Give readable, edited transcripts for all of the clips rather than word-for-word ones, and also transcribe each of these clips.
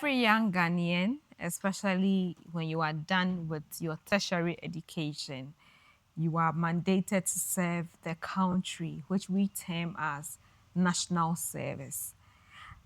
Every young Ghanaian, especially when you are done with your tertiary education, you are mandated to serve the country, which we term as national service.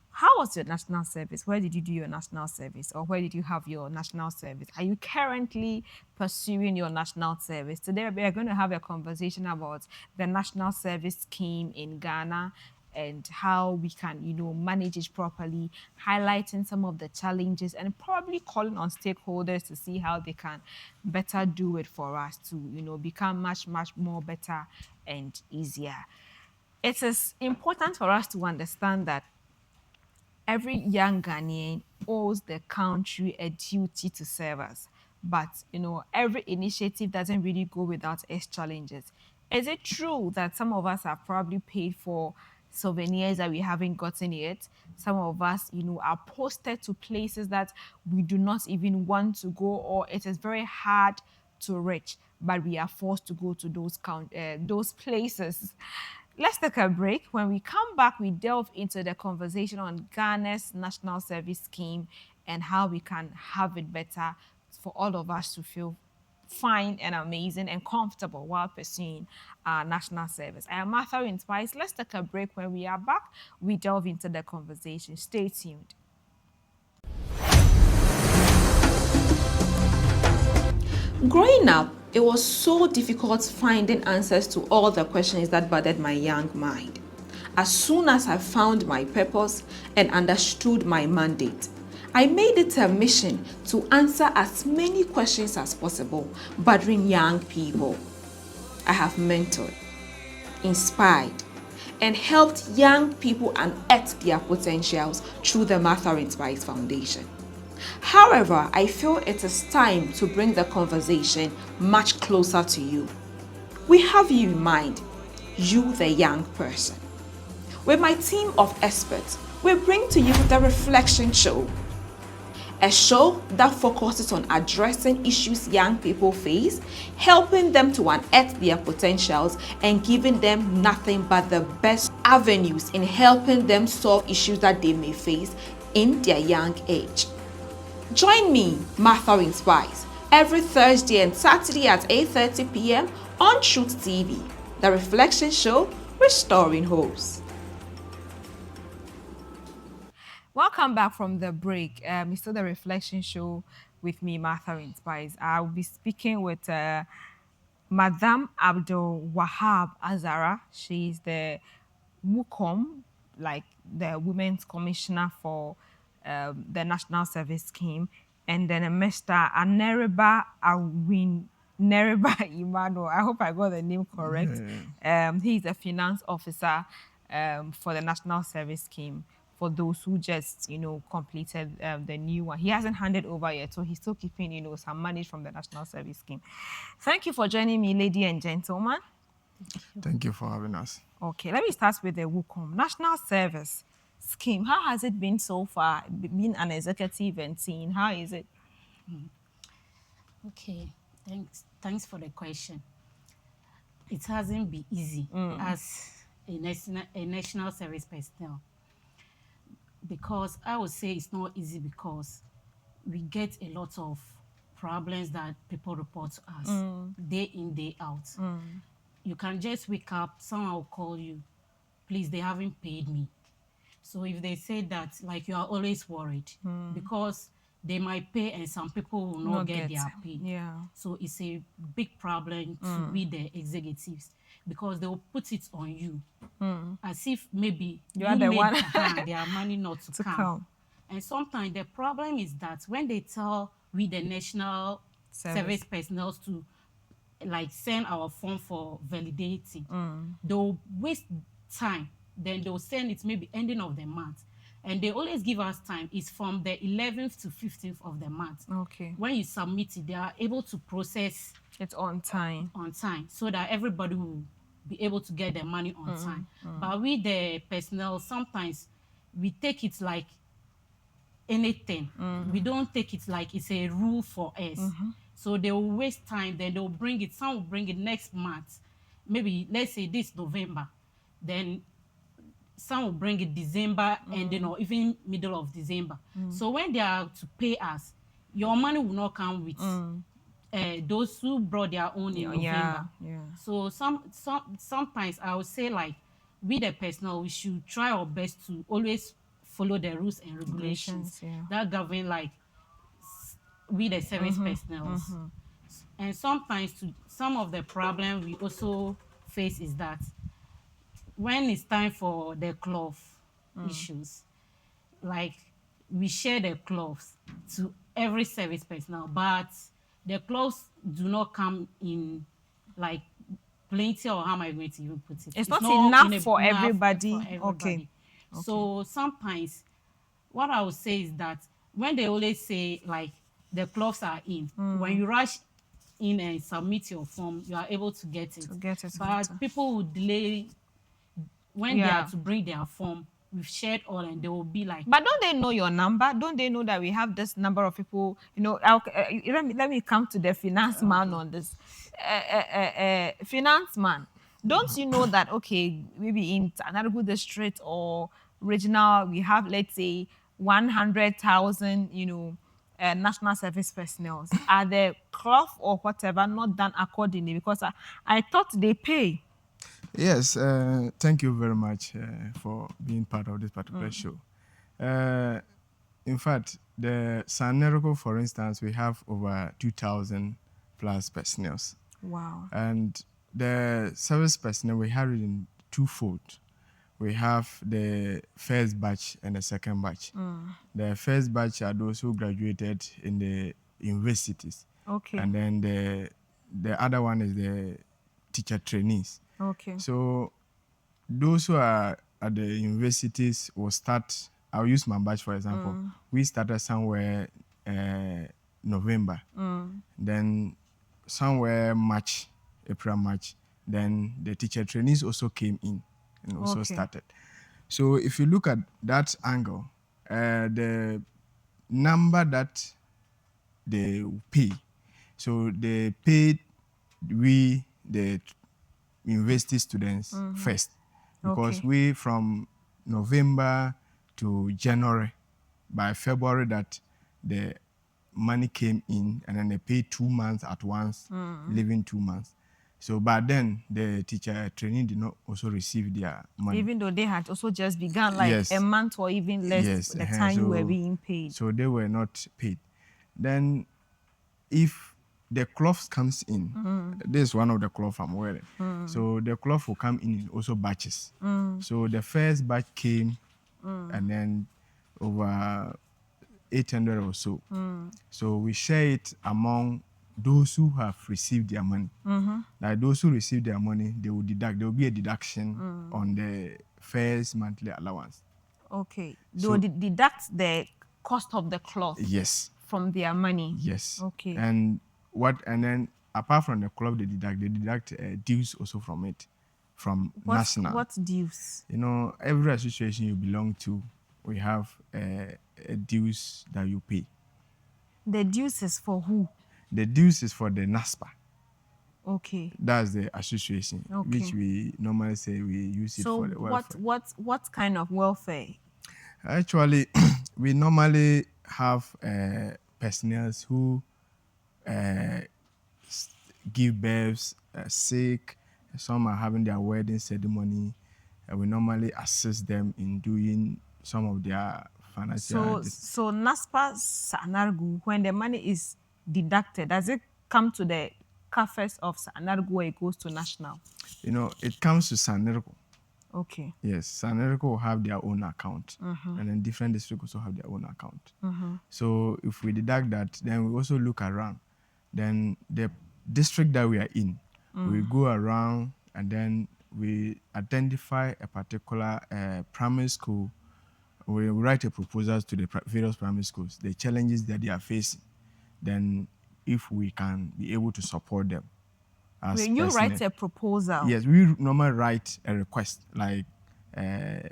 How was your national service? Where did you do your national service? Or where did you have your national service? Are you currently pursuing your national service? Today, we are going to have a conversation about the national service scheme in Ghana and how we can, manage it properly, highlighting some of the challenges and probably calling on stakeholders to see how they can better do it for us to, become much, much more better and easier. It is important for us to understand that every young Ghanaian owes the country a duty to serve us. But, every initiative doesn't really go without its challenges. Is it true that some of us have probably paid for souvenirs that we haven't gotten yet? Some of us, are posted to places that we do not even want to go, or it is very hard to reach, but we are forced to go to those places. Let's take a break. When we come back, we delve into the conversation on Ghana's National Service Scheme and how we can have it better for all of us to feel fine and amazing and comfortable while pursuing our national service. I am Martha in Spice. Let's take a break. When we are back, we delve into the conversation. Stay tuned. Growing up, it was so difficult finding answers to all the questions that bothered my young mind. As soon as I found my purpose and understood my mandate, I made it a mission to answer as many questions as possible bothering young people. I have mentored, inspired, and helped young people unearth their potentials through the Martha Inspires Foundation. However, I feel it is time to bring the conversation much closer to you. We have you in mind, you the young person. With my team of experts, we bring to you the Reflection Show, a show that focuses on addressing issues young people face, helping them to unearth their potentials, and giving them nothing but the best avenues in helping them solve issues that they may face in their young age. Join me, Martha Inspires, every Thursday and Saturday at 8:30 p.m. on Truth TV, the Reflection Show, restoring hopes. Welcome back from the break. It's still the Reflection Show with me, Martha Inspires. I'll be speaking with Madame Abdul Wahab Azara. She's the WUCOM, like the Women's Commissioner for the National Service Scheme, and then Mr. Anereba Awin Nereba Imano. I hope I got the name correct. He's a finance officer for the National Service Scheme. For those who just, completed the new one. He hasn't handed over yet, so he's still keeping, some money from the National Service Scheme. Thank you for joining me, ladies and gentlemen. Thank you for having us. Okay, let me start with the WUCOM National Service Scheme. How has it been so far? Being an executive and seeing, how is it? Okay, thanks for the question. It hasn't been easy as a national service personnel, because I would say it's not easy because we get a lot of problems that people report to us day in, day out. You can just wake up, someone will call you, please, they haven't paid me. So if they say that, like, you are always worried because they might pay and some people will not get their pay. Yeah. So it's a big problem to be the executives because they will put it on you as if maybe you are the one their money not to come. And sometimes the problem is that when they tell we the national service personnel to like send our form for validating, they'll waste time. Then they'll send it maybe ending of the month. And they always give us time. It's from the 11th to 15th of the month. Okay. When you submit it, they are able to process it on time. So that everybody will be able to get their money on time. But we, the personnel, sometimes we take it like anything. We don't take it like it's a rule for us. So they will waste time, then they'll bring it, some will bring it next month. Maybe, let's say this November. Then some will bring it December ending or even middle of December. So when they are to pay us, your money will not come with those who brought their own in November. Yeah. So sometimes I would say, like, we the personnel, we should try our best to always follow the rules and regulations Yeah. that govern, like, we the service personnel. And sometimes some of the problem we also face is that when it's time for the cloth issues, like, we share the clothes to every service personnel, but the clothes do not come in, like, plenty, or how am I going to even put it? It's not in enough for enough for everybody. Okay. everybody. So sometimes what I would say is that when they always say, like, the clothes are in, when you rush in and submit your form, you are able to get it. To get it But later. people will delay when they are Yeah. to bring their form. We've shared all, and they will be like, But don't they know your number? Don't they know that we have this number of people? You know, let me come to the finance man okay. on this. Finance man, don't you know that, okay, maybe in Anaragu district or regional, we have, let's say, 100,000, national service personnel. Are the cloth or whatever not done accordingly? Because I thought they pay. Yes, thank you very much for being part of this particular show. In fact, the Sanerco, for instance, we have over 2,000 plus personnel. Wow. And the service personnel, we have it in twofold. We have the first batch and the second batch. The first batch are those who graduated in the universities. Okay. And then the other one is the teacher trainees. Okay. So those who are at the universities will start. I'll use my batch for example. We started somewhere November, then somewhere March, April, March. Then the teacher trainees also came in and also started. So if you look at that angle, the number that they pay, so they paid we the university students first, because we from November to January, by February that the money came in, and then they paid 2 months at once, leaving 2 months. So by then the teacher training did not also receive their money. Even though they had also just begun like Yes. a month or even less Yes, the time you were being paid. So they were not paid. Then if the cloth comes in, this is one of the cloth I'm wearing. So the cloth will come in also batches. So the first batch came, and then over 800 or so. So we share it among those who have received their money. Like those who receive their money, they will deduct. There will be a deduction on the first monthly allowance. Okay. They will deduct the cost of the cloth. Yes. From their money. Yes. Okay. And then apart from the club, they deduct dues also from it, from national. What dues? You know, every association you belong to, we have a dues that you pay. The dues is for who? The dues is for the NASPA. Okay. That's the association, which we normally say we use it for the welfare. So what kind of welfare? Actually, we normally have personnel who give births, sick. Some are having their wedding ceremony. We normally assist them in doing some of their financial. So NASPA Sanargu, when the money is deducted, does it come to the coffers of Sanargu or it goes to national? You know, it comes to Sanargu. Okay. Yes, Sanargu will have their own account, and then different districts also have their own account. So if we deduct that, then we also look around. Then the district that we are in, we go around and then we identify a particular primary school. We write a proposal to the various primary schools, the challenges that they are facing. Then if we can be able to support them. When you write a proposal? Yes, we normally write a request, like a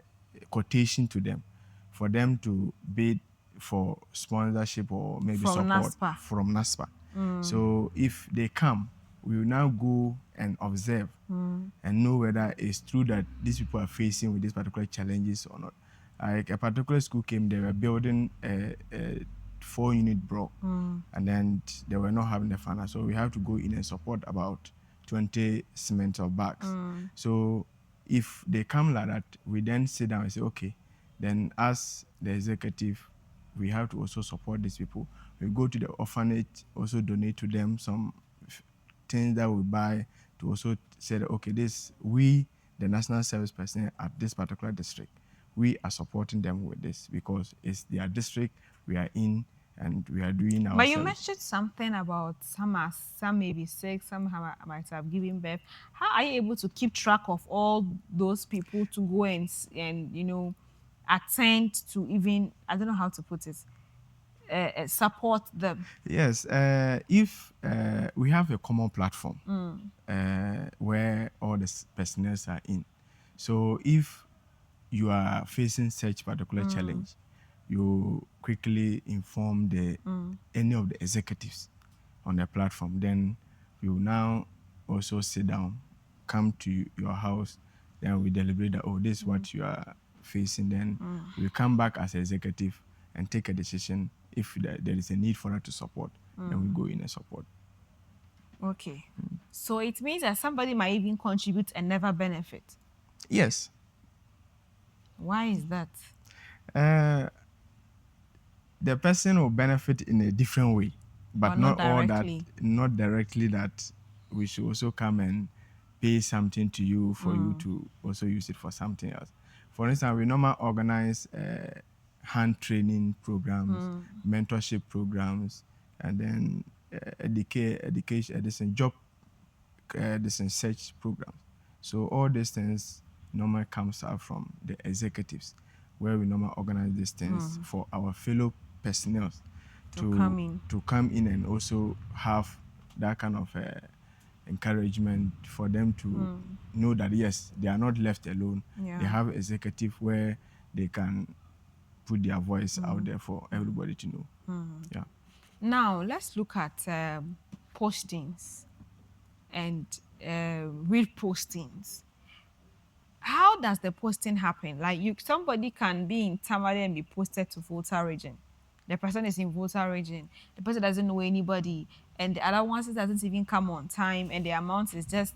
quotation to them, for them to bid for sponsorship or maybe from support NASPA. from NASPA. So if they come, we will now go and observe and know whether it's true that these people are facing with these particular challenges or not. Like a particular school came, they were building a 4-unit block, and then they were not having the finance, so we have to go in and support about 20 cement or bags. So if they come like that, we then sit down and say, okay, then as the executive, we have to also support these people. We go to the orphanage, also donate to them some things that we buy, to also say that, okay, this, we, the national service personnel at this particular district, we are supporting them with this because it's their district we are in, and we are doing our But you service. mentioned something about some may be sick, some might have given birth. How are you able to keep track of all those people to go and attend to, even, I don't know how to put it, support them? Yes, if we have a common platform where all the personnel are in, so if you are facing such particular challenge, you quickly inform the any of the executives on the platform. Then you now also sit down, come to your house, then we deliberate that, oh, this is what you are facing. Then we come back as executive and take a decision. If there is a need for us to support, then we go in and support. Okay. So it means that somebody might even contribute and never benefit. Yes. Why is that? Uh, the person will benefit in a different way, but Not not all that, directly. not directly that we should also come and pay something to you for you to also use it for something else. For instance, we normally organize hand training programs, mentorship programs, and then education, this job, this search programs. So all these things normally comes out from the executives, where we normally organize these things for our fellow personnel To come in. to come in and also have that kind of encouragement for them to know that yes, they are not left alone. Yeah. They have executive where they can put their voice out there for everybody to know. Yeah. Now, let's look at postings and repostings. How does the posting happen? Like, somebody can be in Tamale and be posted to Volta region. The person is in Volta region. The person doesn't know anybody, and the allowances doesn't even come on time, and the amount is just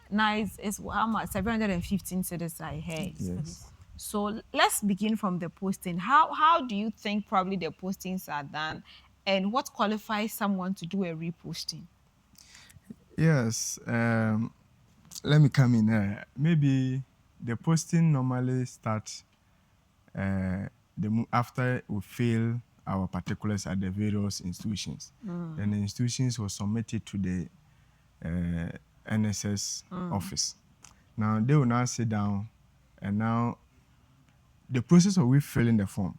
nice. It's how much? 715 cedis I heard. Yes. So let's begin from the posting. How do you think probably the postings are done, and what qualifies someone to do a reposting? Yes. Let me come in. Maybe the posting normally starts after we fill our particulars at the various institutions. Then the institutions will submit it to the NSS office. Now they will now sit down, and now the process of we filling the form,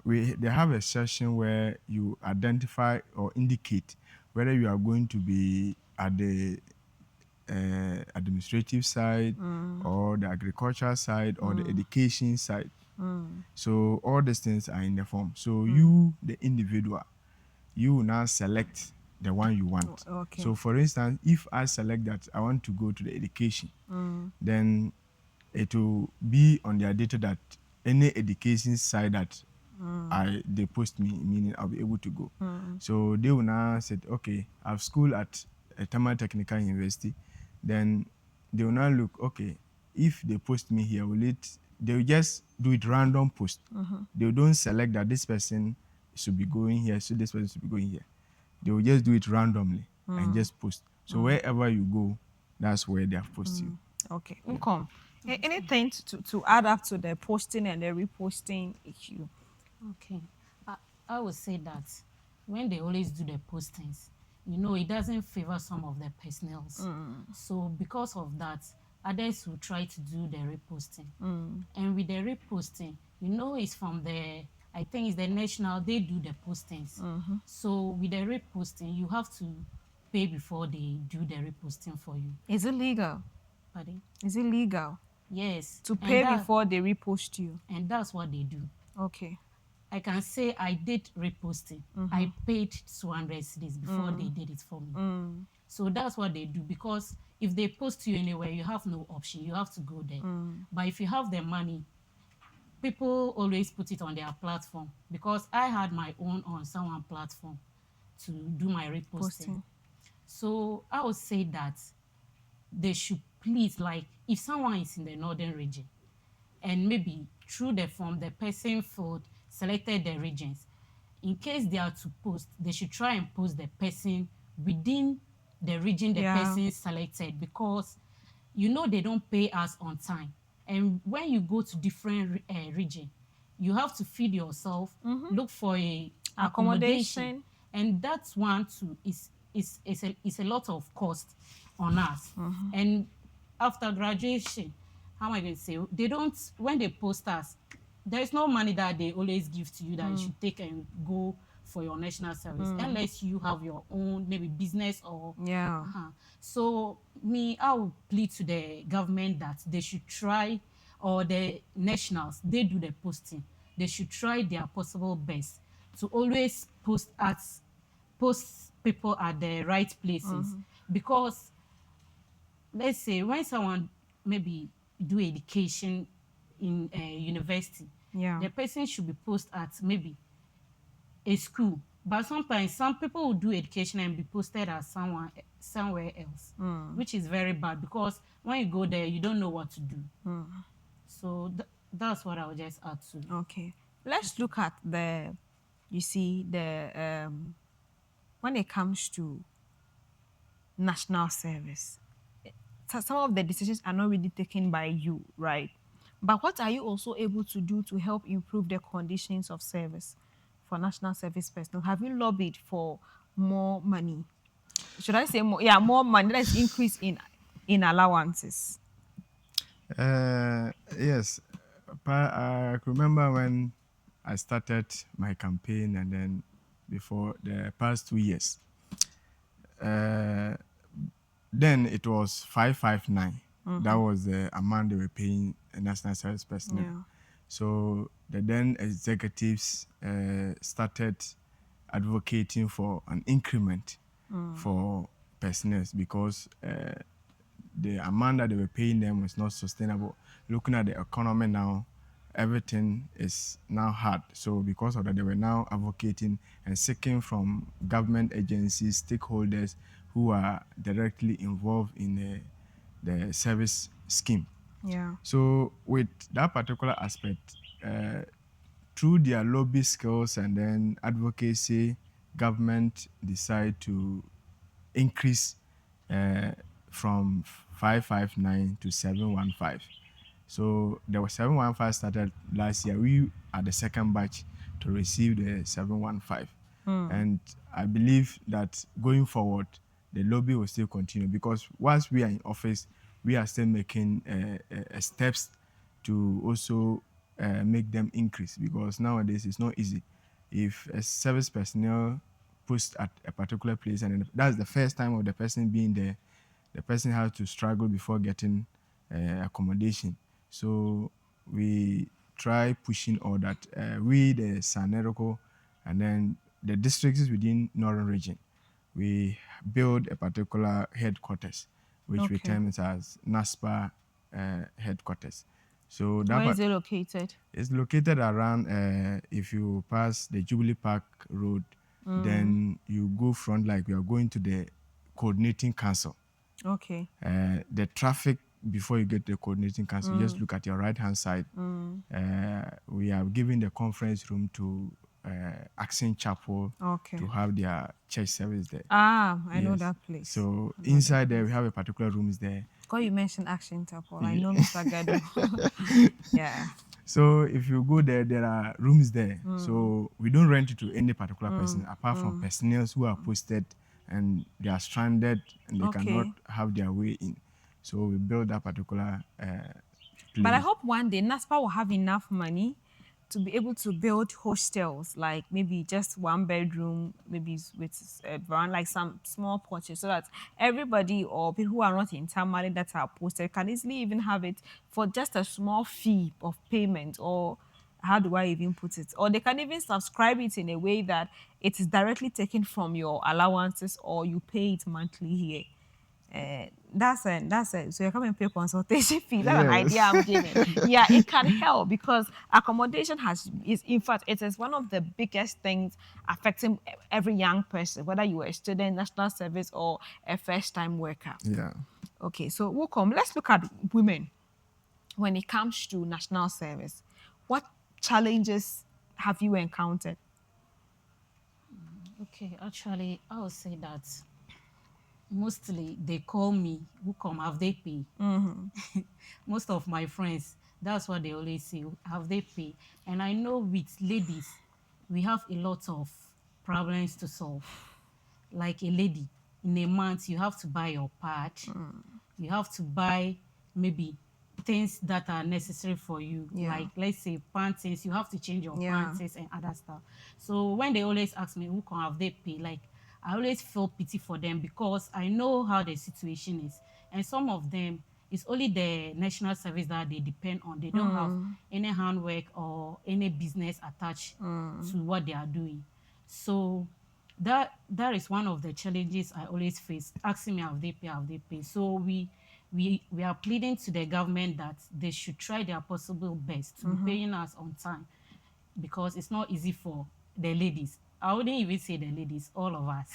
they have a session where you identify or indicate whether you are going to be at the administrative side or the agricultural side or the education side. So all these things are in the form. So you, the individual, you will now select the one you want. Okay. So for instance, if I select that I want to go to the education, then it will be on their data that any education side that they post me, meaning I'll be able to go. So they will now say, okay, I've school at Tamale Technical University. Then they will now look, okay, if they post me here, they will just do it random post. They don't select that this person should be going here, so this person should be going here. They will just do it randomly and just post. So wherever you go, that's where they have posted you. Okay. Come. Anything to add up to the posting and the reposting issue? Okay. I would say that when they always do the postings, it doesn't favor some of the personnels. So because of that, others will try to do the reposting. And with the reposting, it's from I think it's the national, they do the postings. So with the reposting, you have to pay before they do the reposting for you. Is it legal? Pardon? Is it legal Yes. to pay before they repost you? And that's what they do. Okay. I can say I did reposting. I paid 200 cedis before they did it for me. So that's what they do, because if they post you anywhere, you have no option. You have to go there. But if you have the money, people always put it on their platform, because I had my own on someone platform to do my reposting. Posting. So I would say that they should please, like, if someone is in the northern region and maybe through the form the person filled selected the regions, in case they are to post, they should try and post the person within the region the Yeah. person selected, because you know they don't pay us on time. And when you go to different region, you have to feed yourself, look for a accommodation, Accommodation. and that's one too is a lot of cost on us. And after graduation, how am I going to say, they don't, when they post us, there's no money that they always give to you that you should take and go for your national service, unless you have your own maybe business or Yeah. so me, I would plead to the government that they should try, or the nationals, they do the posting, they should try their possible best to always post people at the right places. Because let's say when someone maybe do education in a university, Yeah. the person should be posted at maybe a school. But sometimes some people will do education and be posted as somewhere else, which is very bad, because when you go there, you don't know what to do. So that's what I would just add to. Okay. Let's look at you see, when it comes to national service, some of the decisions are not really taken by you, right? But what are you also able to do to help improve the conditions of service for national service personnel? Have you lobbied for more money? Should I say more? Yeah, more money. Let's increase in allowances. Yes, I could remember when I started my campaign, and then before the past 2 years, uh, then it was 559. That was the amount they were paying a national service personnel. Yeah. So the then executives started advocating for an increment for personnel, because the amount that they were paying them was not sustainable. Looking at the economy now, everything is now hard. So because of that, they were now advocating and seeking from government agencies, stakeholders who are directly involved in the service scheme. Yeah. So with that particular aspect, through their lobby skills and then advocacy, government decide to increase from 559 to 715. So there was 715 started last year. We are the second batch to receive the 715. And I believe that going forward, the lobby will still continue, because once we are in office, we are still making steps to also make them increase, because nowadays it's not easy. If a service personnel post at a particular place, and then that's the first time of the person being there, the person has to struggle before getting accommodation. So we try pushing all that. We, the Saneroko, and then the districts within Northern Region, we build a particular headquarters, which we Okay. term it as NASPA headquarters. So that Where is it located? it's located around, if you pass the Jubilee Park Road, then you go front like we are going to the coordinating council. Okay. The traffic before you get to the coordinating council, you just look at your right hand side. We are giving the conference room to Accent Chapel Okay. to have their church service there. Ah, I know Yes. that place. So inside there, we have a particular rooms there. God, you mentioned Action Temple. I know Mr. Gadu. Yeah. So if you go there, there are rooms there. So we don't rent it to any particular person, apart from personnel who are posted and they are stranded and they Okay. cannot have their way in. So we build that particular place. But I hope one day NASPA will have enough money to be able to build hostels, like maybe just one bedroom, maybe with around like some small porches, so that everybody or people who are not in Tamale that are posted can easily even have it for just a small fee of payment, or how do I even put it? Or they can even subscribe it in a way that it is directly taken from your allowances, or you pay it monthly here. That's it. So you're coming to pay consultation fees. That's an idea Yes. I'm giving. Yeah, it can help because accommodation is in fact it is one of the biggest things affecting every young person, whether you are a student, national service, or a first-time worker. Yeah. Okay, so we'll come. Let's look at women when it comes to national service. What challenges have you encountered? Okay, actually, I would say that mostly they call me, who come, have they pay? Most of my friends, that's what they always say, have they pay? And I know with ladies, we have a lot of problems to solve. Like a lady, in a month, you have to buy your pad, you have to buy maybe things that are necessary for you, Yeah. like let's say panties, you have to change your Yeah. panties and other stuff. So when they always ask me who can have they pay, like I always feel pity for them because I know how the situation is. And some of them, it's only the national service that they depend on. They don't have any handwork or any business attached to what they are doing. So that is one of the challenges I always face. Asking me have they pay. So we are pleading to the government that they should try their possible best to be paying us on time because it's not easy for the ladies. I wouldn't even say the ladies, all of us.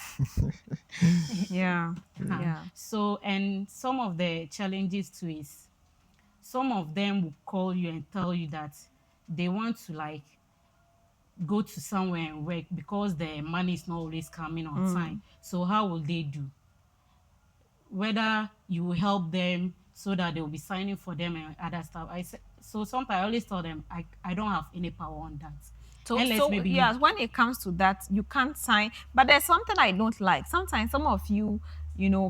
Yeah. Huh. Yeah. So, and some of the challenges too is some of them will call you and tell you that they want to like go to somewhere and work because the money is not always coming on time. So how will they do? Whether you will help them so that they will be signing for them and other stuff. I said so sometimes I always tell them I don't have any power on that. Unless maybe you Yeah, when it comes to that, you can't sign. But there's something I don't like. Sometimes some of you,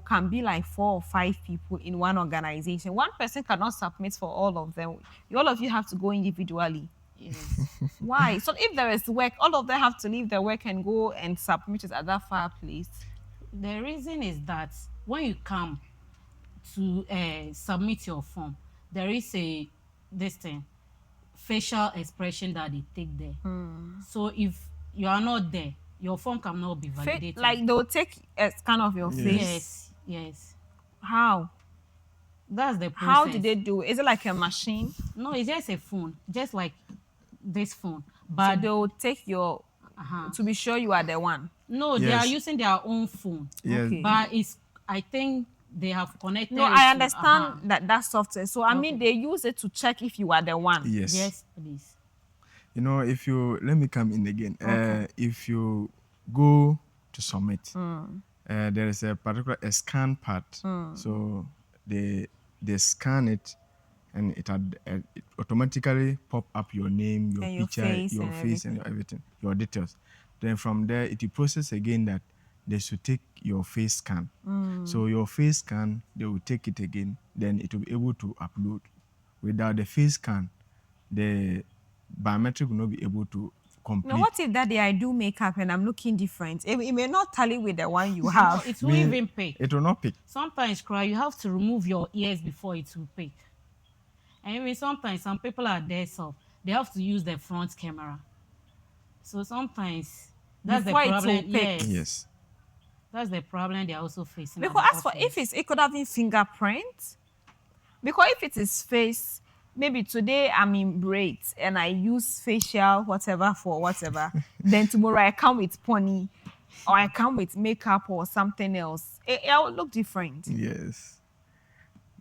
can be like 4 or 5 people in one organization. One person cannot submit for all of them. All of you have to go individually. yes. Why? So if there is work, all of them have to leave their work and go and submit it at that fireplace. The reason is that when you come to submit your form, there is a this thing facial expression that they take there. So if you are not there, your form cannot be validated. Like they'll take a scan of your Yes. face. Yes. How? That's the How did process. they do it? Is it like a machine? No, it's just a phone, just like this phone. So But they'll take your to be sure you are the one. no, they are Yes. using their own phone. Yes. Okay. But it's I think they have connected. No, it I to, understand that software. So I mean, Okay. they use it to check if you are the one. Yes. Yes, please. You know, if you let me come in again. Okay. If you go to submit, there is a particular scan part. So they scan it, and it automatically pop up your name, your And your picture, face your and face, and everything, your details. Then from there, it will process again that they should take your face scan. So your face scan, they will take it again. Then it will be able to upload. Without the face scan, the biometric will not be able to complete. Now, what if that day I do makeup and I'm looking different? It may not tally with the one you No, have. it won't even pay. It will not pick. Sometimes cry, you have to remove your ears before it will pick. And even sometimes some people are there, so they have to use the front camera. So sometimes that's Before the it will problem. pick. Yes. Yes. That's the problem they're also facing. at Because the as for office. it could have been fingerprint. Because if it is face, maybe today I'm in braids and I use facial whatever for whatever, then tomorrow I come with pony or I come with makeup or something else. It will look different. Yes.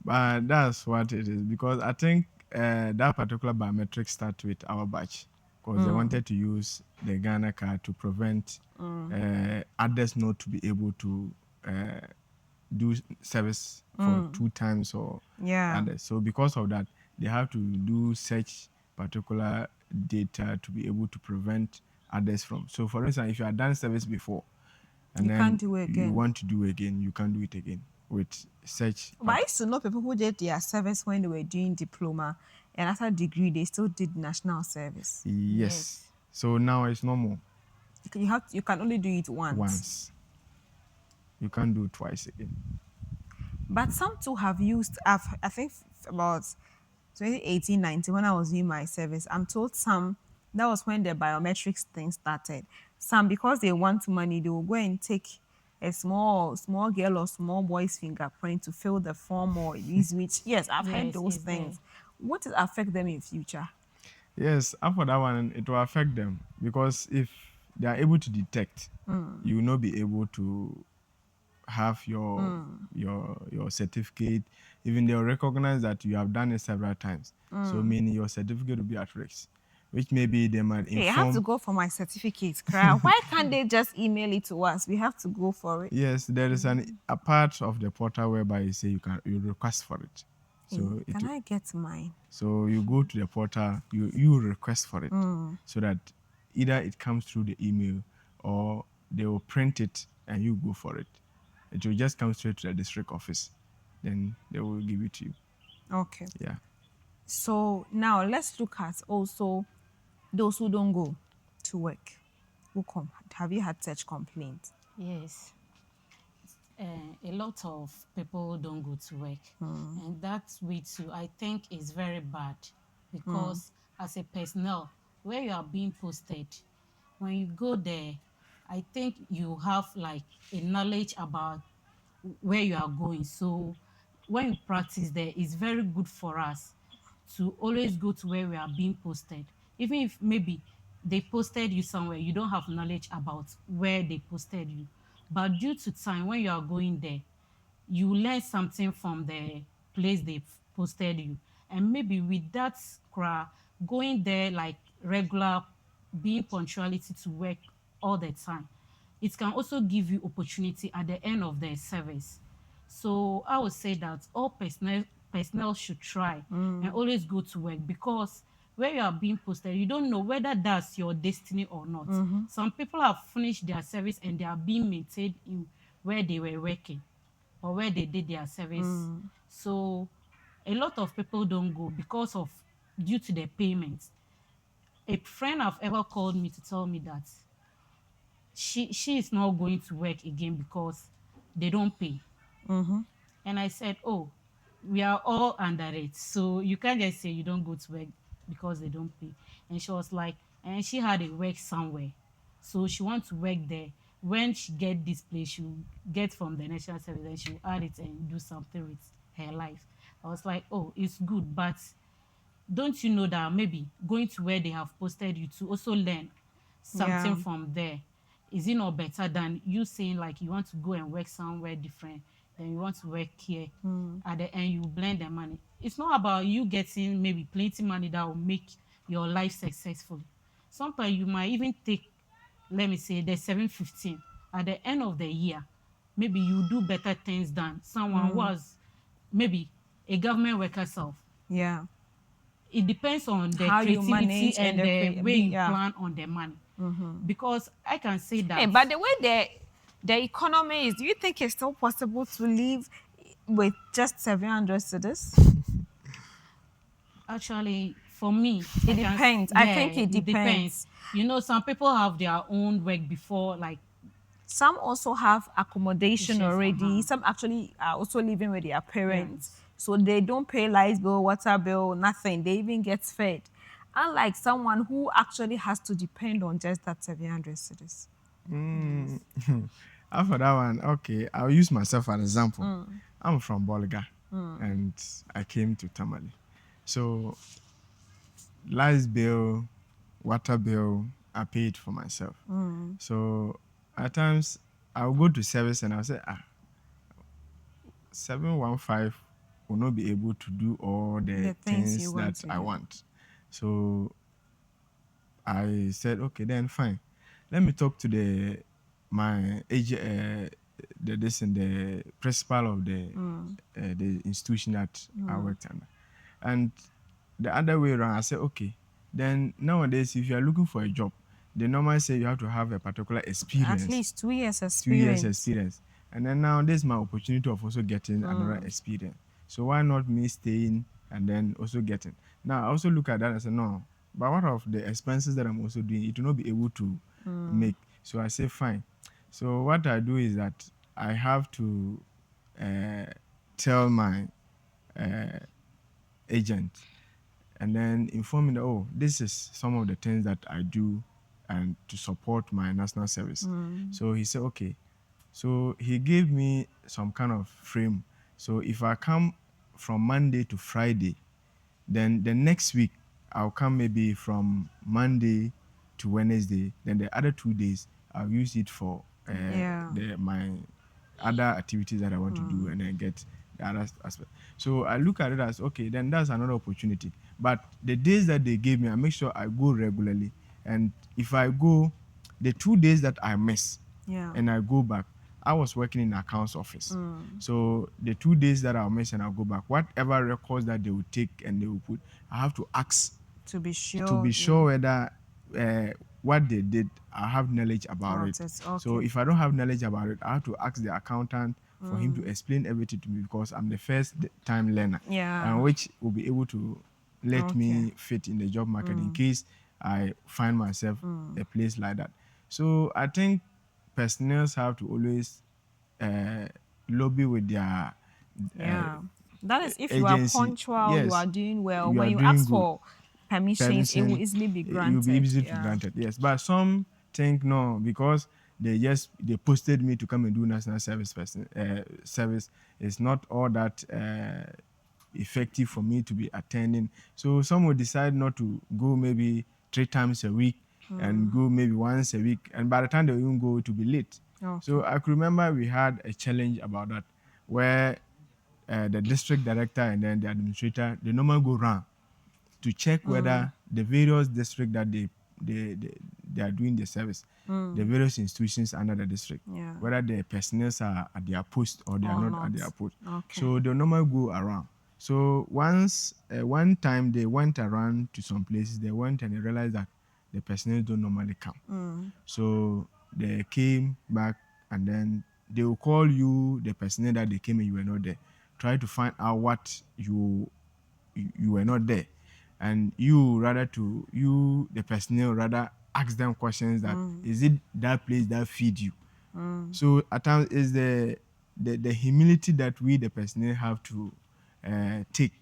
But that's what it is, because I think that particular biometric start with our batch, because they wanted to use the Ghana card to prevent others not to be able to do service for 2 times or Yeah. others. So because of that, they have to do such particular data to be able to prevent others from. So for instance, if you have done service before and You then can't do it you again. want to do again, you can't do it again with such. But I used to know people who did their service when they were doing diploma, and after degree they still did national service. Yes. So now it's no more. You can only do it Once. You can't do it twice again. But some too have used, I think about 2018, 19, when I was doing my service, I'm told some, that was when the biometrics thing started. Some, because they want money, they will go and take a small girl or small boy's fingerprint to fill the form or these which yes, I've heard Yes, those it's there. things. What will affect them in future? Yes, and for that one, it will affect them because if they are able to detect, you will not be able to have your certificate. Even they'll recognize that you have done it several times. So meaning your certificate will be at risk, which maybe they might Hey, I have to inform. go for my certificate, crowd. Why can't they just email it to us? We have to go for it. Yes, there is a part of the portal whereby you say you request for it. Hey, So it can I get mine? so you go to the portal, you request for it, so that either it comes through the email or they will print it and you go for it. It will just come straight to the district office, then they will give it to you. Okay. Yeah. So now let's look at also those who don't go to work. Have you had such complaints? Yes. A lot of people don't go to work, and that way too I think is very bad, because as a personnel where you are being posted, when you go there, I think you have like a knowledge about where you are going. So when you practice there, it's very good for us to always go to where we are being posted. Even if maybe they posted you somewhere, you don't have knowledge about where they posted you. But due to time, when you are going there, you learn something from the place they posted you. And maybe with that going there like regular, being punctuality to work all the time, it can also give you opportunity at the end of the service. So I would say that all personnel should try and always go to work, because where you are being posted, you don't know whether that's your destiny or not. Some people have finished their service and they are being maintained in where they were working or where they did their service. So a lot of people don't go because of due to the payments. A friend have ever called me to tell me that she is not going to work again because they don't pay. And I said, oh, we are all under it. So you can't just say you don't go to work because they don't pay. And she was like, and she had a work somewhere. So she wants to work there. When she get this place, she'll get from the national service and she'll add it and do something with her life. I was like, oh, it's good, but don't you know that maybe going to where they have posted you to also learn something Yeah. from there, is it not better than you saying like you want to go and work somewhere different, then you want to work here, at the end you blend the money. It's not about you getting maybe plenty money that will make your life successful. Sometimes you might even take, let me say, the 715 at the end of the year. Maybe you do better things than someone who was maybe a government worker self. Yeah. It depends on the How you creativity manage and and the way you yeah. plan on the money. Because I can say Hey, that but the way the economy is, do you think it's still possible to live with just 700 cedis? actually for me, It depends. I yeah, think it it depends. depends. You know, some people have their own work before, like Some also have accommodation issues. already. Some actually are also living with their parents. Yes. So they don't pay light bill, water bill, nothing. They even get fed. Unlike someone who actually has to depend on just that 700 cedis. Mm. Yes. And for that one, okay, I'll use myself as an example. I'm from Bolga and I came to Tamale. So light bill, water bill, I paid for myself. So at times I'll go to service and I'll say, 715 will not be able to do all the The things you things want that to I do. want. So I said, okay, then fine. Let me talk to my age, the this and the principal of the institution that I worked under, and the other way around. I said, okay, then nowadays if you are looking for a job, they normally say you have to have a particular At experience, least 2 years 2 years experience. experience, and then now this is my opportunity of also getting another experience. So why not me staying and then also getting? Now I also look at that and say no, but what of the expenses that I'm also doing? It will not be able to make. So I say fine. So what I do is that I have to uh, tell my agent and then inform me that oh, this is some of the things that I do and to support my national service. So he said, okay, So he gave me some kind of frame. So if I come from Monday to Friday, then the next week I'll come maybe from Monday to Wednesday. Then the other 2 days I'll use it for Yeah. my other activities that I want to do, and then get the other aspect. So I look at it as okay, then that's another opportunity. But the days that they gave me, I make sure I go regularly. And if I go, the 2 days that I miss Yeah. and I go back, I was working in accounts office. So the 2 days that I'll miss and I'll go back, whatever records that they will take and they will put, I have to ask To be to sure. be Yeah. sure whether what they did, I have knowledge about it. About it. So Okay. if I don't have knowledge about it, I have to ask the accountant for him to explain everything to me, because I'm the first time learner, Yeah. and which will be able to let Okay. me fit in the job market in case I find myself a place like that. So I think personnel have to always uh, lobby with their uh, Yeah. That is if you are agency. punctual, you Yes, are doing well. you When are you doing ask good. for permissions, it will Permission, easily be you'll be granted. easy to Yeah. granted. Yes, but some think no, because they posted me to come and do national service service. It's not all that effective for me to be attending. So some will decide not to go maybe 3 times a week, and go maybe once a week, and by the time they even go, to be late. Okay. So I could remember we had a challenge about that, where the district director and then the administrator, they normally go round to check whether the various district that they are doing the service, the various institutions under the district, Yeah. whether the personnel are at their post or they are Or not not. at their post. Okay. So they normally go around. So one time they went around to some places, they went and they realized that the personnel don't normally come. So they came back, and then they will call you, the personnel that they came and you were not there. Try to find out what you were not there, and you rather to you the personnel rather ask them questions that is it that place that feed you. So at times is the humility that we the personnel have to take.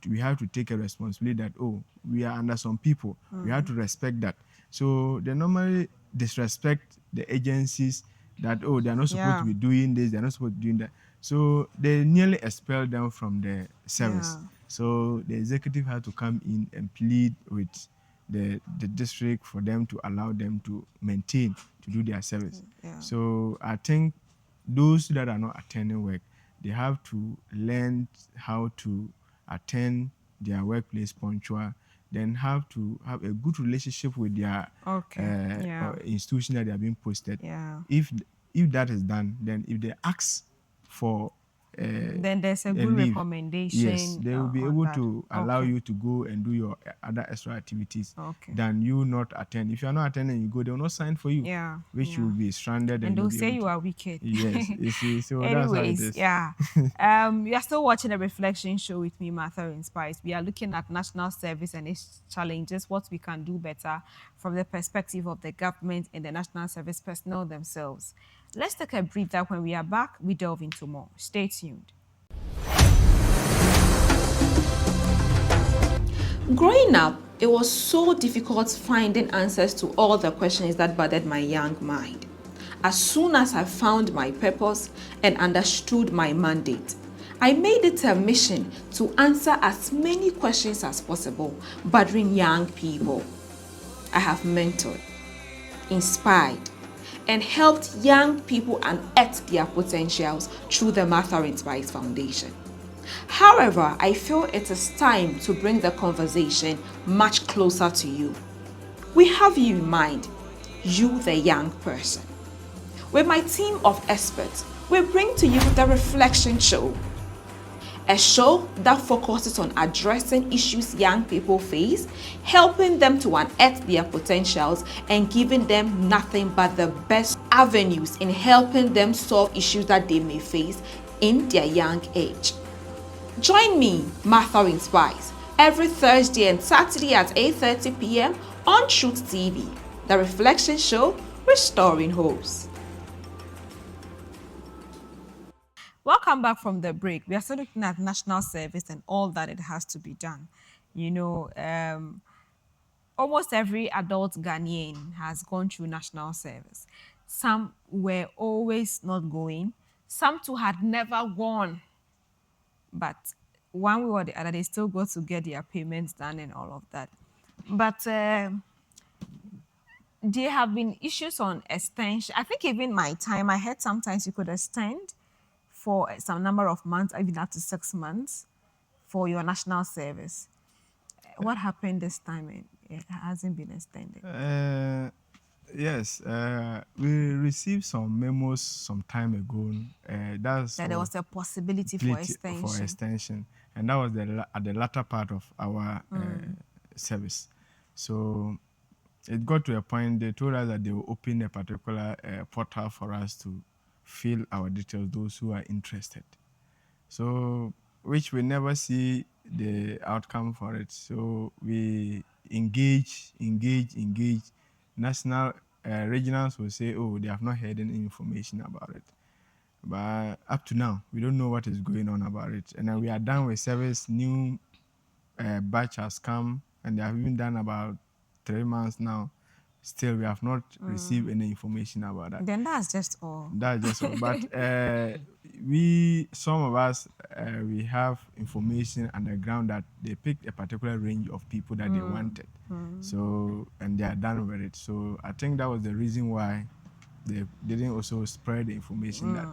We have to take a responsibility that, oh, we are under some people, we have to respect that. So they normally disrespect the agencies, that, oh, they're not supposed to Yeah. be doing this, they're not supposed to be doing that. So they nearly expel them from the service. Yeah. So the executive had to come in and plead with the district for them to allow them to maintain to do their service. Yeah. So I think those that are not attending work, they have to learn how to attend their workplace punctual, then have to have a good relationship with their Okay. Yeah. institution that they are being posted. Yeah. If if that is done, then if they ask for uh, Then there's a a good leave, yes, recommendation they will be on able that. to allow Okay. you to go and do your other extra activities Okay. than you not attend. If you are not attending, you go, they will not sign for you, Yeah. which you Yeah. will be stranded And and they'll not be say able you to. are wicked. Yes, you see, so that's how it Anyways, is. yeah. You are still watching a reflection show with me, Martha Inspires. We are looking at national service and its challenges, what we can do better from the perspective of the government and the national service personnel themselves. Let's take a breather. When we are back, we delve into more. Stay tuned. Growing up, it was so difficult finding answers to all the questions that bothered my young mind. As soon as I found my purpose and understood my mandate, I made it a mission to answer as many questions as possible, bothering young people. I have mentored, inspired, and helped young people unearth their potentials through the Martha Inspires Foundation. However, I feel it is time to bring the conversation much closer to you. We have you in mind, you the young person. With my team of experts, we bring to you the Reflection Show, a show that focuses on addressing issues young people face, helping them to unearth their potentials, and giving them nothing but the best avenues in helping them solve issues that they may face in their young age. Join me, Martha Inspires, every Thursday and Saturday at 8:30 p.m. on Truth TV, the Reflection Show, restoring hopes. Welcome back from the break. We are still looking at national service and all that it has to be done. You know, almost every adult Ghanaian has gone through national service. some were always not going, some too had never gone, but one way or the other, they still got to get their payments done and all of that. But there have been issues on extension. I think even my time, I heard sometimes you could extend for some number of months, even up to 6 months, for your national service. What happened this time? It hasn't been extended. Yes, we received some memos some time ago. That's That there for was a possibility for for extension. extension, and that was at the latter part of our service. So it got to a point they told us that they will open a particular portal for us to fill our details, those who are interested. So which we never see the outcome for it. So we engage. National regionals will say, oh, they have not heard any information about it. But up to now, we don't know what is going on about it. And then we are done with service. New batch has come, and they have even done about 3 months now. Still, we have not received any information about that. Then that's just all. That's just all. But some of us, we have information underground that they picked a particular range of people that they wanted. So, and they are done with it. So I think that was the reason why they didn't also spread the information that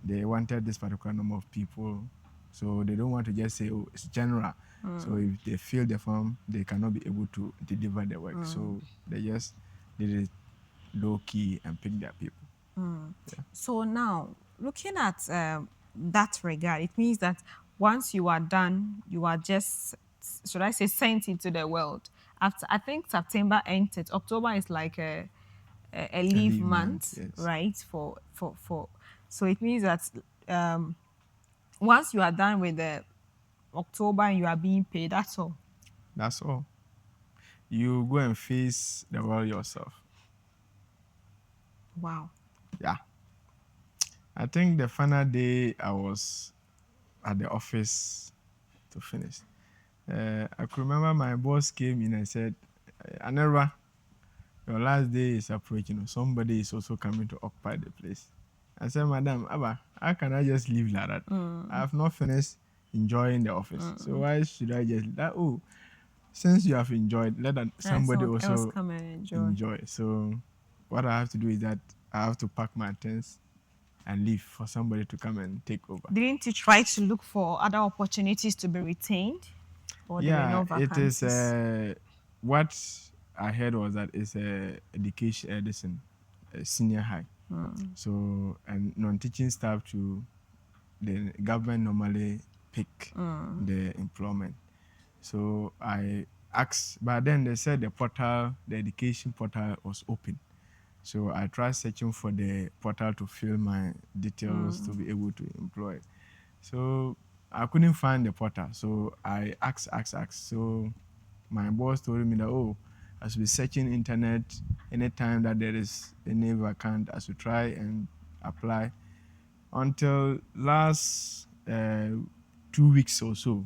they wanted this particular number of people. So they don't want to just say, oh, it's general. So if they fill the form, they cannot be able to deliver the work. So they just did it low key and pick their people. So now, looking at that regard, it means that once you are done, you are just, should I say, sent into the world. After, I think September ended. October is like a leave month, yes. right? So it means that once you are done with the October and you are being paid, that's all. That's all. You go and face the world yourself. Wow. Yeah. I think the final day I was at the office to finish. I could remember my boss came in and said, Anerva, your last day is approaching. Somebody is also coming to occupy the place. I said, Madam, Abba, how can I just leave like that? I have not finished enjoying the office. So why should I just that? Oh, since you have enjoyed, let somebody someone else also come and enjoy. So what I have to do is that I have to pack my things and leave for somebody to come and take over. Didn't you try to look for other opportunities to be retained? Or there were no It is vacancies? what I heard was that it's a education edison, senior high. So and non-teaching staff to the government normally pick the employment. So I asked, but then they said the portal, the education portal was open. So I tried searching for the portal to fill my details to be able to employ. So I couldn't find the portal. So I asked. So my boss told me that, oh, I should be searching internet anytime that there is any vacant, I should try and apply. Until last 2 weeks or so,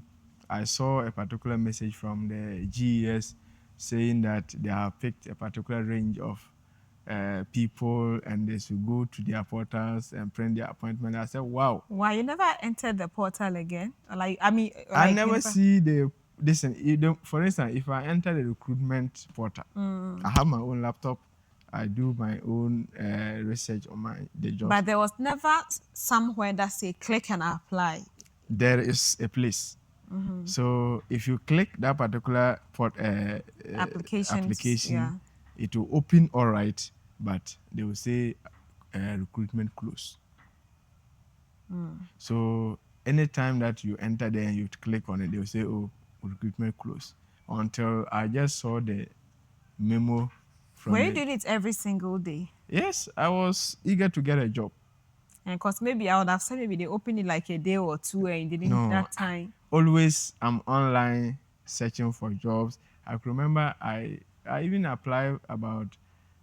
I saw a particular message from the GES saying that they have picked a particular range of people and they should go to their portals and print their appointment. I said, wow. Why you never entered the portal again? Like I you never see this. For instance, if I enter the recruitment portal, I have my own laptop. I do my own research on the job. But there was never somewhere that say click and apply. There is a place. So if you click that particular application, Yeah. it will open all right, but they will say recruitment close. So anytime that you enter there and you click on it, they will say, oh, recruitment close. Until I just saw the memo from Were you doing it every single day? Yes, I was eager to get a job. And because maybe I would have said maybe they opened it like a day or two and you didn't that time. Always I'm online searching for jobs. I can remember I even applied about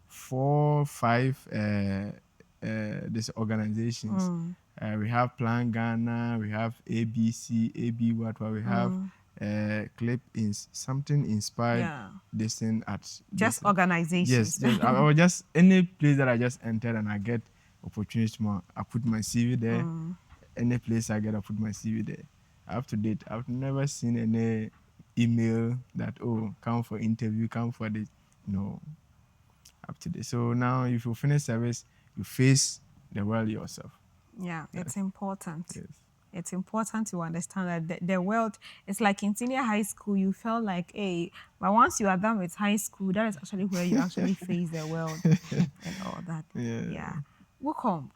4, 5 these organizations. We have Plan Ghana, we have ABC, AB what we have clip in something inspired Yeah. this thing at Just this. Yes, organizations. just I was just any place that I just enter and I get opportunity more, I put my CV there. Any place I get, I put my CV there. Up to date, I've never seen any email that come for interview, come for this. No, up to date. So now, if you finish service, you face the world yourself. Yeah, it's Yes, important. yes. It's important to understand that the world is like in senior high school, you felt like, hey, but once you are done with high school, that is actually where you actually face the world and all that. Yeah. Yeah. Welcome.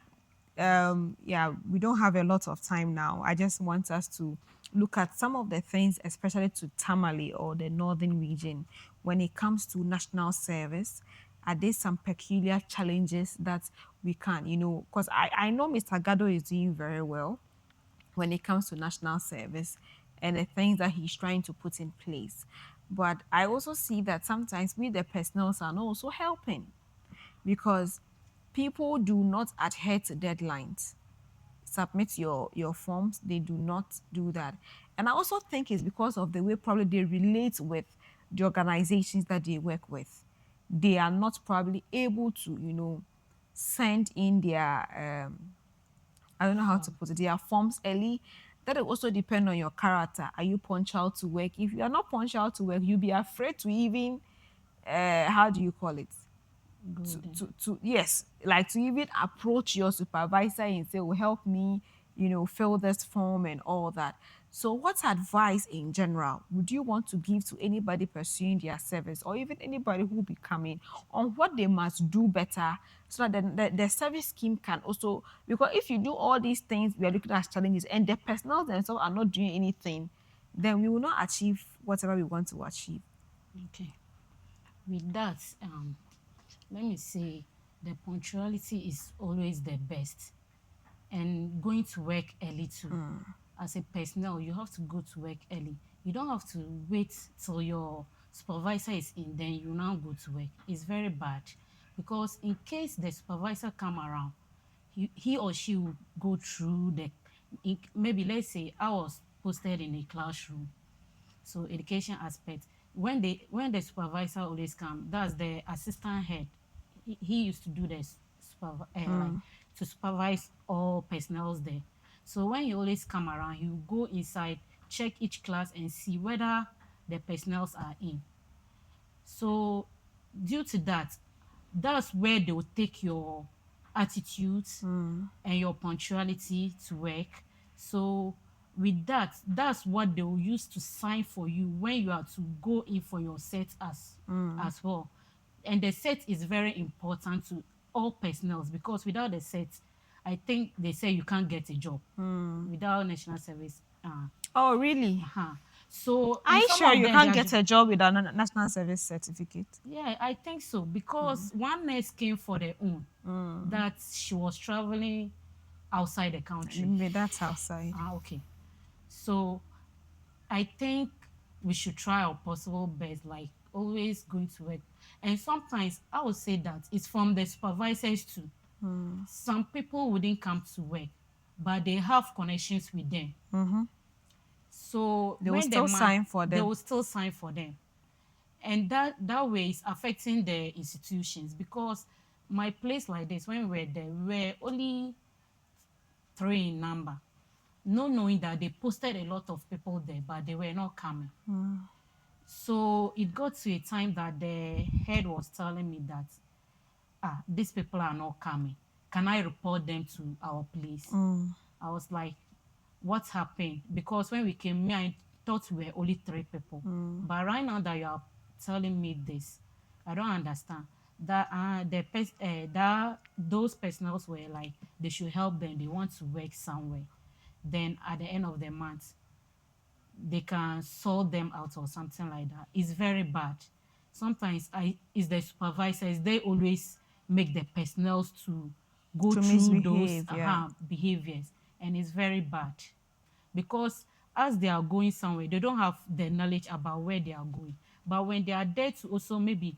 Yeah, we don't have a lot of time now. I just want us to look at some of the things, especially to Tamale or the northern region, when it comes to national service. Are there some peculiar challenges that we can, because I know Mr. Gado is doing very well when it comes to national service and the things that he's trying to put in place. But I also see that sometimes we, the personnel, are not also helping because people do not adhere to deadlines. Submit your forms, they do not do that. And I also think it's because of the way probably they relate with the organizations that they work with. They are not probably able to, send in their I don't know how to put it. There are forms early. That will also depend on your character. Are you punctual to work? If you are not punctual to work, you'll be afraid to even, how do you call it? Go there. Yes, like to even approach your supervisor and say, "Oh, help me, fill this form and all that." So what advice in general would you want to give to anybody pursuing their service or even anybody who will be coming on what they must do better so that the service scheme can also, because if you do all these things we are looking at challenges and the personnel themselves are not doing anything, then we will not achieve whatever we want to achieve. Okay. With that, let me say the punctuality is always the best, and going to work early too. As a personnel, you have to go to work early. You don't have to wait till your supervisor is in, then you now go to work. It's very bad because in case the supervisor come around, he or she will go through maybe let's say I was posted in a classroom, so education aspect. When the supervisor always come, that's the assistant head. He used to do this like to supervise all personnel there. So when he always come around, he will go inside, check each class and see whether the personnel are in. So due to that, that's where they will take your attitudes and your punctuality to work. So with that, that's what they will use to sign for you when you are to go in for your set as well. And the set is very important to all personnel because without the set, I think they say you can't get a job without national service. Oh, really? Uh-huh. So, Are and you some sure of you them, they can't are get a job with a national service certificate? yeah, I think so because one nurse came for their own that she was traveling outside the country. Maybe that's outside. Okay. So I think we should try our possible best, like always going to work. And sometimes I would say that it's from the supervisors too. Some people wouldn't come to work, but they have connections with them. So They will when still sign for they them. will still sign for them. And that way is affecting the institutions because my place like this, when we were there, we were only three in number, not knowing that they posted a lot of people there, but they were not coming. So it got to a time that the head was telling me that, these people are not coming. Can I report them to our place? I was like, what happened? Because when we came, me, I thought we were only three people. But right now that you are telling me this, I don't understand. That that those personals were like they should help them. They want to work somewhere. Then at the end of the month, they can sort them out or something like that. It's very bad. Sometimes it's the supervisors, they always make the personnel to go To through those misbehave, yeah. behaviors, and it's very bad because as they are going somewhere, they don't have the knowledge about where they are going. But when they are there to also maybe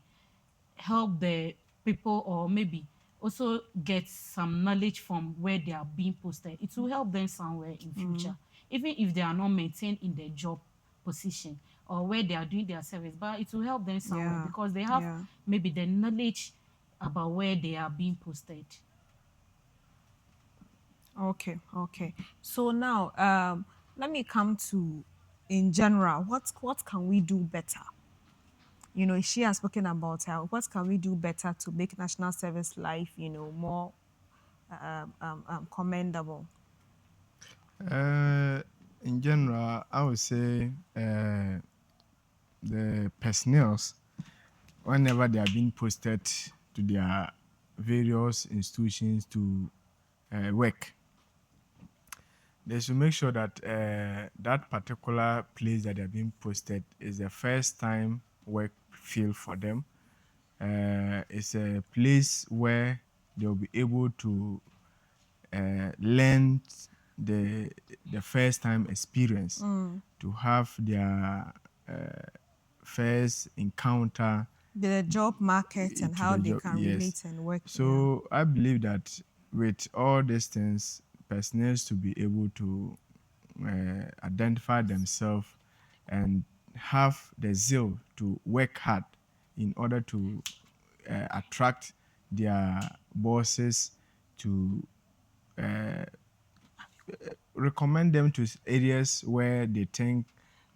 help the people or maybe also get some knowledge from where they are being posted, it will help them somewhere in future, even if they are not maintained in their job position or where they are doing their service, but it will help them somewhere Yeah. because they have Yeah. maybe the knowledge about where they are being posted. Okay. Okay. So now, let me come to, in general, what can we do better? You know, she has spoken about how what can we do better to make national service life, you know, more commendable. Uh, in general, I would say the personnels, whenever they are being posted to their various institutions to work, they should make sure that that particular place that they're being posted is the first time work field for them. It's a place where they'll be able to learn the first time experience, to have their first encounter The job market and to how the they job. can Yes. relate and work. Yeah. So I believe that with all these things, personnel to be able to identify themselves and have the zeal to work hard in order to attract their bosses to recommend them to areas where they think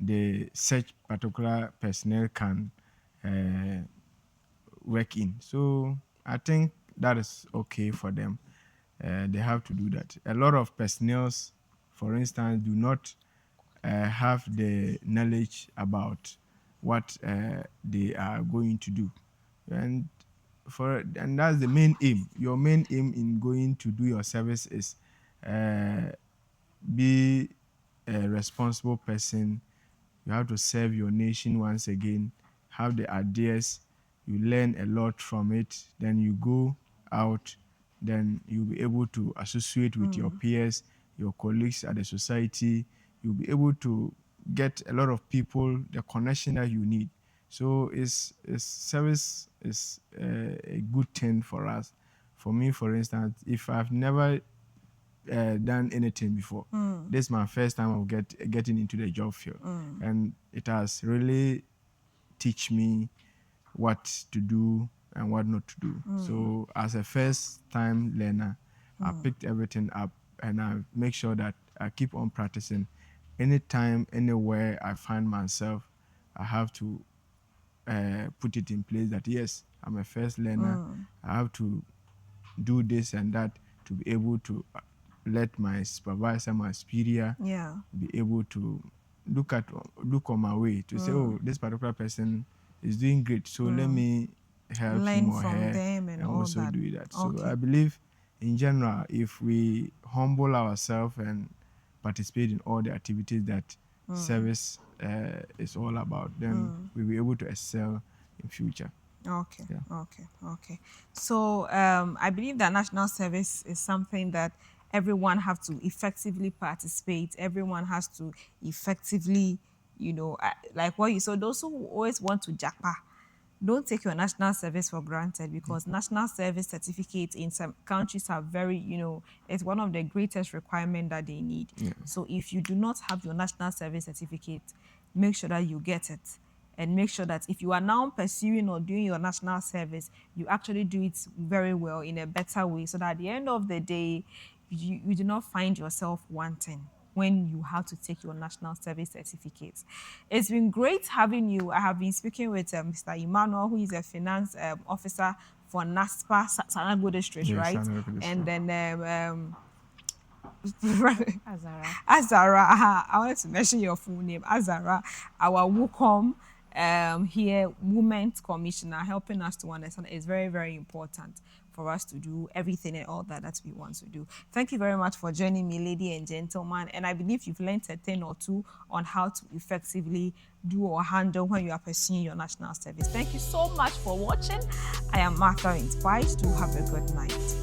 the such particular personnel can uh, work in. So I think that is okay for them. They have to do that. A lot of personnel, for instance, do not have the knowledge about what they are going to do, and that's the main aim. Your main aim in going to do your service is uh, be a responsible person. You have to serve your nation once again, have the ideas, you learn a lot from it, then you go out, then you'll be able to associate with your peers, your colleagues at the society. You'll be able to get a lot of people, the connection that you need. So it's service is a good thing for us. For me, for instance, if I've never done anything before. This is my first time of getting into the job field, and it has really teach me what to do and what not to do. So as a first time learner, I picked everything up and I make sure that I keep on practicing. Anytime, anywhere I find myself, I have to put it in place that yes, I'm a first learner. I have to do this and that to be able to let my supervisor, my superior, Yeah. be able to look on my way to say, oh, this particular person is doing great, so let me help him Learn or from her them and and all also that. do that. So Okay. I believe, in general, if we humble ourselves and participate in all the activities that service is all about, then we'll be able to excel in future. Okay, Yeah. okay, okay. So I believe that national service is something that everyone have to effectively participate. Everyone has to effectively, you know, like what you said. Those who always want to japa, don't take your national service for granted because national service certificates in some countries are very, you know, it's one of the greatest requirement that they need. Yeah. So if you do not have your national service certificate, make sure that you get it and make sure that if you are now pursuing or doing your national service, you actually do it very well in a better way so that at the end of the day, you do not find yourself wanting when you have to take your national service certificate. It's been great having you. I have been speaking with Mr. Emmanuel, who is a finance officer for NASPA, Sanago District, Yes, I right? know this And one. then Azara. Azara, I wanted to mention your full name, Azara, our WUCOM here, Women's Commissioner, helping us to understand is very, very important for us to do everything and all that we want to do. Thank you very much for joining me, lady and gentlemen. And I believe you've learned a thing or two on how to effectively do or handle when you are pursuing your national service. Thank you so much for watching. I am Martha Inspired. Do have a good night.